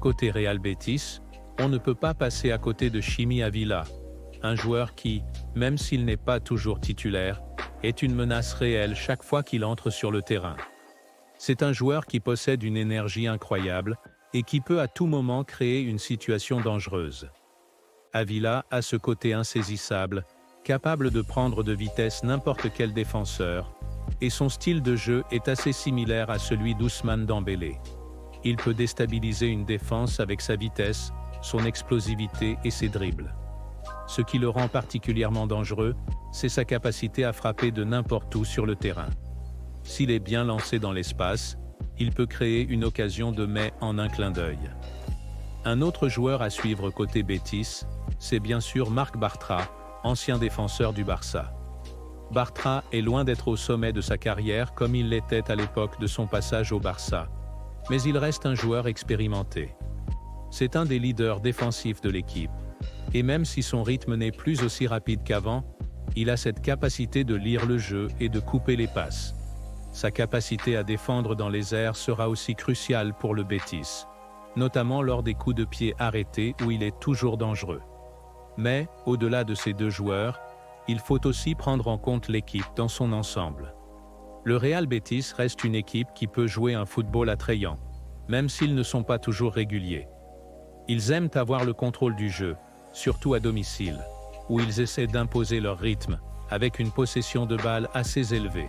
Côté Real Betis, on ne peut pas passer à côté de Chimi Ávila, un joueur qui, même s'il n'est pas toujours titulaire, est une menace réelle chaque fois qu'il entre sur le terrain. C'est un joueur qui possède une énergie incroyable et qui peut à tout moment créer une situation dangereuse. Ávila a ce côté insaisissable, capable de prendre de vitesse n'importe quel défenseur, et son style de jeu est assez similaire à celui d'Ousmane Dembélé. Il peut déstabiliser une défense avec sa vitesse, son explosivité et ses dribbles. Ce qui le rend particulièrement dangereux, c'est sa capacité à frapper de n'importe où sur le terrain. S'il est bien lancé dans l'espace, il peut créer une occasion de mais en un clin d'œil. Un autre joueur à suivre côté Betis, c'est bien sûr Marc Bartra, ancien défenseur du Barça. Bartra est loin d'être au sommet de sa carrière comme il l'était à l'époque de son passage au Barça, mais il reste un joueur expérimenté. C'est un des leaders défensifs de l'équipe, et même si son rythme n'est plus aussi rapide qu'avant, il a cette capacité de lire le jeu et de couper les passes. Sa capacité à défendre dans les airs sera aussi cruciale pour le Betis, notamment lors des coups de pied arrêtés où il est toujours dangereux. Mais, au-delà de ces deux joueurs, il faut aussi prendre en compte l'équipe dans son ensemble. Le Real Betis reste une équipe qui peut jouer un football attrayant, même s'ils ne sont pas toujours réguliers. Ils aiment avoir le contrôle du jeu, surtout à domicile, où ils essaient d'imposer leur rythme, avec une possession de balle assez élevée.